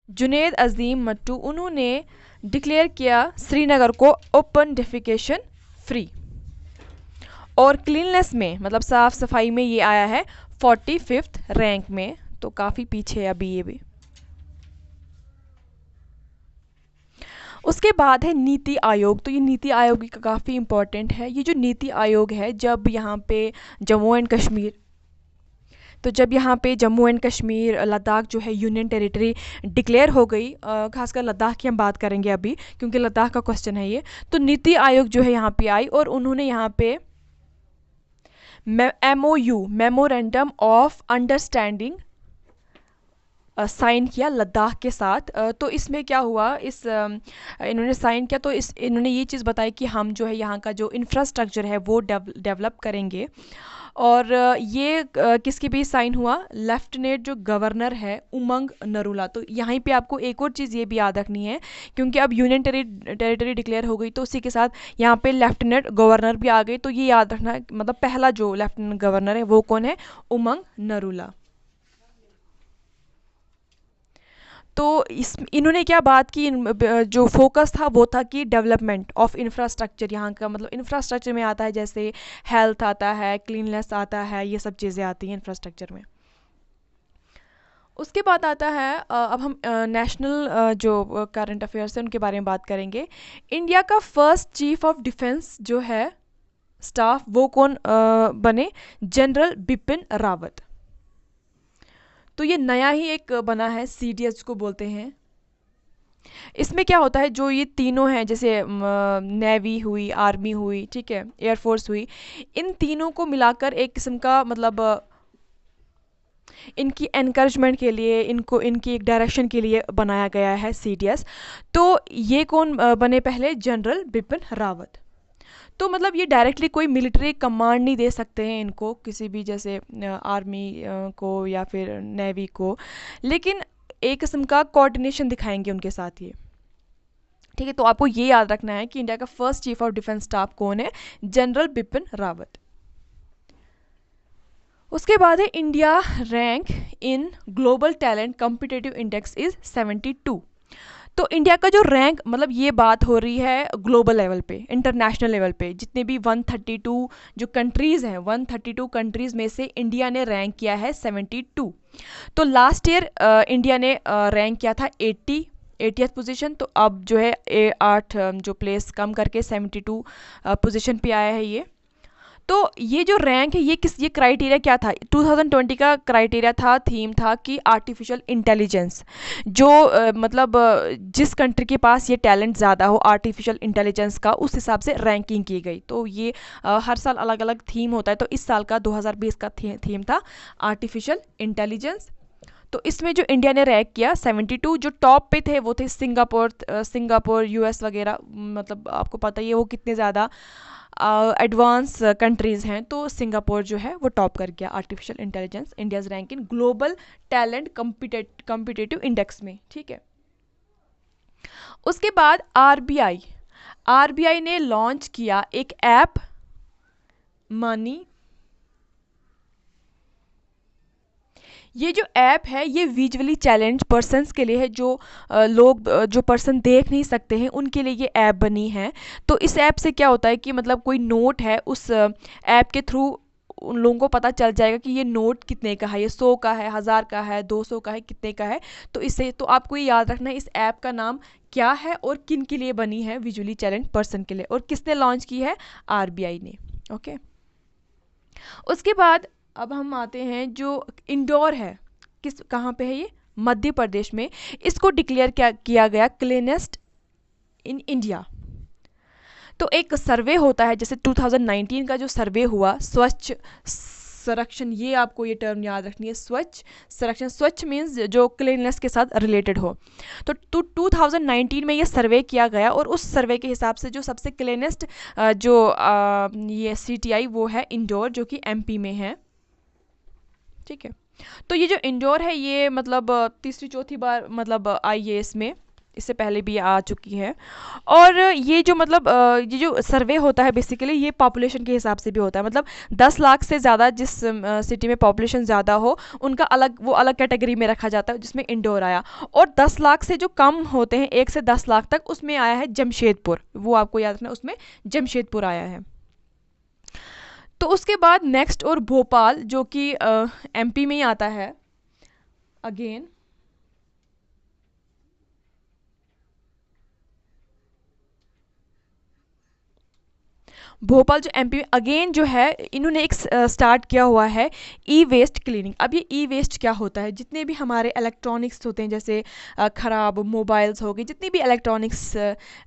जुनैद अजीम मट्टू, उन्होंने डिक्लेयर किया श्रीनगर को ओपन डेफिकेशन फ्री। और क्लीननेस में मतलब साफ़ सफाई में ये आया है 45th रैंक में, तो काफ़ी पीछे है अभी ये भी। उसके बाद है नीति आयोग। तो ये नीति आयोग काफ़ी इम्पोर्टेंट है। ये जो नीति आयोग है, जब यहाँ पे जम्मू एंड कश्मीर तो जब यहाँ पे जम्मू एंड कश्मीर लद्दाख जो है यूनियन टेरिटरी डिक्लेयर हो गई, खासकर लद्दाख की हम बात करेंगे अभी क्योंकि लद्दाख का क्वेश्चन है ये। तो नीति आयोग जो है यहाँ पे आई और उन्होंने यहाँ पे MOU memorandum of understanding sign किया लद्दाख के साथ। तो इसमें क्या हुआ, इन्होंने साइन किया तो इन्होंने ये चीज़ बताई कि हम जो है यहाँ का जो इंफ्रास्ट्रक्चर है वो डेवलप करेंगे। और ये किसके भी साइन हुआ, लेफ्टिनेंट जो गवर्नर है उमंग नरूला। तो यहाँ पे आपको एक और चीज़ ये भी याद रखनी है, क्योंकि अब यूनियन टेरिटरी डिक्लेयर हो गई तो उसी के साथ यहाँ पे लेफ्टिनेंट गवर्नर भी आ गए। तो ये याद रखना है, मतलब पहला जो लेफ्टिनेंट गवर्नर है वो कौन है, उमंग नरूला। तो इस इन्होंने क्या बात की, जो फोकस था वो था कि डेवलपमेंट ऑफ इंफ्रास्ट्रक्चर। यहाँ का मतलब इंफ्रास्ट्रक्चर में आता है जैसे हेल्थ आता है, क्लीननेस आता है, ये सब चीज़ें आती हैं इंफ्रास्ट्रक्चर में। उसके बाद आता है अब हम नेशनल जो करंट अफेयर्स हैं उनके बारे में बात करेंगे। इंडिया का फर्स्ट चीफ ऑफ डिफेंस जो है स्टाफ वो कौन बने, जनरल बिपिन रावत। तो ये नया ही एक बना है, CDS को बोलते हैं। इसमें क्या होता है, जो ये तीनों हैं जैसे नेवी हुई, आर्मी हुई, ठीक है, एयरफोर्स हुई, इन तीनों को मिलाकर एक किस्म का मतलब इनकी एनकरेजमेंट के लिए, इनको इनकी एक डायरेक्शन के लिए बनाया गया है CDS। तो ये कौन बने पहले, जनरल बिपिन रावत। तो मतलब ये डायरेक्टली कोई मिलिट्री कमांड नहीं दे सकते हैं इनको, किसी भी जैसे आर्मी को या फिर नेवी को, लेकिन एक किस्म का कोऑर्डिनेशन दिखाएंगे उनके साथ ये, ठीक है। तो आपको ये याद रखना है कि इंडिया का first chief of defence staff कौन है, जनरल बिपिन रावत। उसके बाद है India rank in global talent competitive index is 72। तो इंडिया का जो रैंक, मतलब ये बात हो रही है ग्लोबल लेवल पे, इंटरनेशनल लेवल पे, जितने भी 132 जो कंट्रीज़ हैं, 132 कंट्रीज़ में से इंडिया ने रैंक किया है 72। तो लास्ट ईयर इंडिया ने रैंक किया था 80th पोजीशन। तो अब जो है 8 जो प्लेस कम करके 72 पोजीशन पे आया है ये। तो ये जो रैंक है ये क्राइटेरिया क्या था, 2020 का क्राइटेरिया था, थीम था कि आर्टिफिशियल इंटेलिजेंस, जो मतलब जिस कंट्री के पास ये टैलेंट ज़्यादा हो आर्टिफिशियल इंटेलिजेंस का, उस हिसाब से रैंकिंग की गई। तो ये हर साल अलग अलग थीम होता है। तो इस साल का 2020 का थीम था आर्टिफिशियल इंटेलिजेंस। तो इसमें जो इंडिया ने रैंक किया 72, जो टॉप पे थे वो थे सिंगापुर US वगैरह, मतलब आपको पता ही है वो कितने ज़्यादा एडवांस कंट्रीज़ हैं। तो सिंगापुर जो है वो टॉप कर गया artificial intelligence India's rank in global talent competitive index में, ठीक है। उसके बाद आरबीआई ने लॉन्च किया एक ऐप, मनी। ये जो ऐप है ये विजुअली चैलेंज पर्सनस के लिए है, जो लोग जो पर्सन देख नहीं सकते हैं उनके लिए ये ऐप बनी है। तो इस ऐप से क्या होता है कि मतलब कोई नोट है, उस ऐप के थ्रू उन लोगों को पता चल जाएगा कि ये नोट कितने का है, ये 100 का है, 1000 का है, 200 का है, कितने का है। तो इससे तो आपको ये याद रखना है इस ऐप का नाम क्या है और किन के लिए बनी है, विजुअली चैलेंज पर्सन के लिए, और किसने लॉन्च की है, आरबीआई ने। ओके। उसके बाद अब हम आते हैं जो इंदौर है, कहाँ पे है ये, मध्य प्रदेश में। इसको डिक्लेयर किया गया क्लीनेस्ट इन इंडिया। तो एक सर्वे होता है, जैसे 2019 का जो सर्वे हुआ स्वच्छ संरक्षण, ये आपको ये टर्म याद रखनी है, स्वच्छ संरक्षण। स्वच्छ मीन्स जो क्लीननेस के साथ रिलेटेड हो। तो 2019 में ये सर्वे किया गया और उस सर्वे के हिसाब से जो सबसे क्लीनेस्ट जो ये सिटी वो है इंदौर, जो कि MP में है, ठीक है। तो ये जो इंदौर है ये मतलब तीसरी चौथी बार मतलब आई है इसमें इससे पहले भी आ चुकी है। और ये जो मतलब ये जो सर्वे होता है बेसिकली ये पॉपुलेशन के हिसाब से भी होता है, मतलब 10 लाख से ज़्यादा जिस सिटी में पॉपुलेशन ज़्यादा हो उनका अलग, वो अलग कैटेगरी में रखा जाता है जिसमें इंडोर आया। और 10 लाख से जो कम होते हैं 1 से 10 लाख तक, उसमें आया है जमशेदपुर, वो आपको याद रखना, उसमें जमशेदपुर आया है। तो उसके बाद नेक्स्ट और भोपाल जो कि एमपी में ही आता है अगेन। भोपाल जो एमपी में अगेन जो है इन्होंने एक स्टार्ट किया हुआ है ई वेस्ट क्लीनिंग। अब ये ई वेस्ट क्या होता है, जितने भी हमारे इलेक्ट्रॉनिक्स होते हैं जैसे ख़राब मोबाइल्स हो गई, जितनी भी इलेक्ट्रॉनिक्स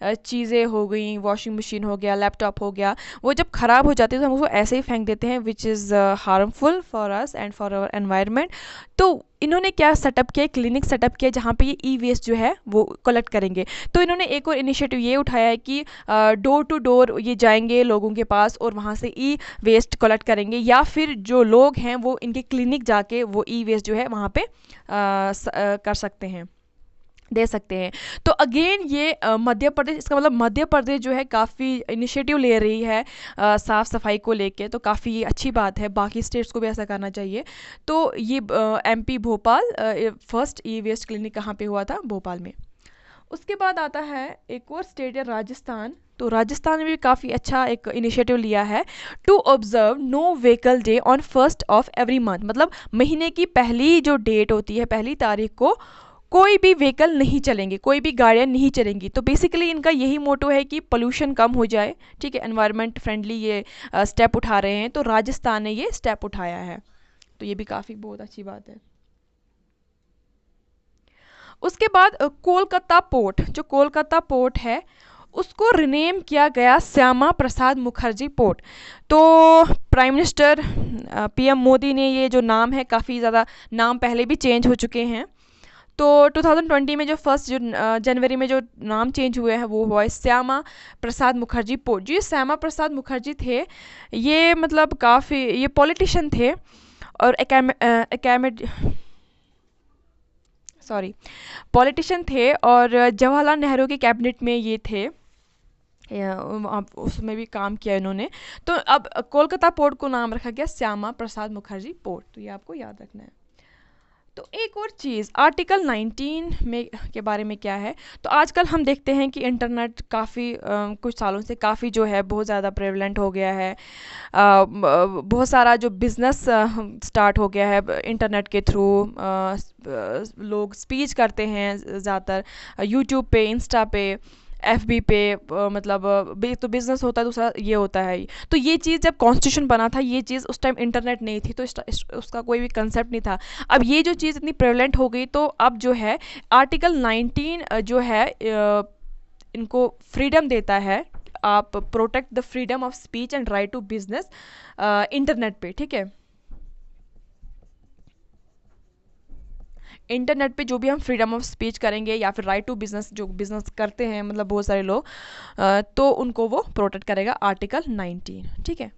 चीज़ें हो गई, वॉशिंग मशीन हो गया, लैपटॉप हो गया, वो जब ख़राब हो जाते हैं तो हम उसको ऐसे ही फेंक देते हैं, which is harmful for us and for our environment. तो इन्होंने क्या सेटअप किया, क्लिनिक सेटअप किया जहाँ पे ये ई वेस्ट जो है वो कलेक्ट करेंगे। तो इन्होंने एक और इनिशिएटिव ये उठाया है कि डोर टू डोर ये जाएंगे लोगों के पास और वहाँ से ई वेस्ट कलेक्ट करेंगे, या फिर जो लोग हैं वो इनके क्लिनिक जाके वो ई वेस्ट जो है वहाँ पे कर सकते हैं, दे सकते हैं। तो अगेन ये मध्य प्रदेश, इसका मतलब मध्य प्रदेश जो है काफ़ी इनिशिएटिव ले रही है साफ़ सफाई को लेके, तो काफ़ी अच्छी बात है, बाकी स्टेट्स को भी ऐसा करना चाहिए। तो ये एमपी भोपाल फर्स्ट ई वेस्ट क्लिनिक कहाँ पे हुआ था, भोपाल में। उसके बाद आता है एक और स्टेट है राजस्थान। तो राजस्थान में भी काफ़ी अच्छा एक इनिशिएटिव लिया है, to observe no vehicle day on 1st of every month. मतलब महीने की पहली जो डेट होती है, पहली तारीख को कोई भी व्हीकल नहीं चलेंगे, कोई भी गाड़ियाँ नहीं चलेंगी। तो बेसिकली इनका यही मोटो है कि पोल्यूशन कम हो जाए, ठीक है, एनवायरनमेंट फ्रेंडली ये स्टेप उठा रहे हैं। तो राजस्थान ने ये स्टेप उठाया है, तो ये भी काफ़ी बहुत अच्छी बात है। उसके बाद कोलकाता पोर्ट, जो कोलकाता पोर्ट है उसको रिनेम किया गया श्यामा प्रसाद मुखर्जी पोर्ट। तो प्राइम मिनिस्टर पीएम मोदी ने ये जो नाम है, काफ़ी ज़्यादा नाम पहले भी चेंज हो चुके हैं। तो 2020 में जो फर्स्ट जो जनवरी में जो नाम चेंज हुए हैं वो हुआ है श्यामा प्रसाद मुखर्जी पोर्ट। जो ये श्यामा प्रसाद मुखर्जी थे ये मतलब काफ़ी ये पॉलिटिशियन थे और सॉरी पॉलिटिशियन थे, और जवाहरलाल नेहरू के कैबिनेट में ये थे, उसमें भी काम किया इन्होंने। तो अब कोलकाता पोर्ट को नाम रखा गया श्यामा प्रसाद मुखर्जी पोर्ट, तो ये आपको याद रखना है। तो एक और चीज़ आर्टिकल 19 में के बारे में क्या है, तो आजकल हम देखते हैं कि इंटरनेट काफ़ी कुछ सालों से काफ़ी जो है बहुत ज़्यादा प्रेवलेंट हो गया है। बहुत सारा जो बिज़नेस स्टार्ट हो गया है इंटरनेट के थ्रू। लोग स्पीच करते हैं ज़्यादातर यूट्यूब पे, इंस्टा पे, एफबी पे, मतलब तो बिज़नेस होता है, दूसरा ये होता है। तो ये चीज़ जब कॉन्स्टिट्यूशन बना था, ये चीज़ उस टाइम इंटरनेट नहीं थी, तो उसका कोई भी कंसेप्ट नहीं था। अब ये जो चीज़ इतनी प्रेवलेंट हो गई, तो अब जो है आर्टिकल 19 जो है इनको फ्रीडम देता है, आप protect the freedom of speech and right to business internet पे, ठीक है। इंटरनेट पे जो भी हम फ्रीडम ऑफ स्पीच करेंगे या फिर राइट टू बिजनेस, जो बिजनेस करते हैं मतलब बहुत सारे लोग, तो उनको वो प्रोटेक्ट करेगा आर्टिकल 19, ठीक है।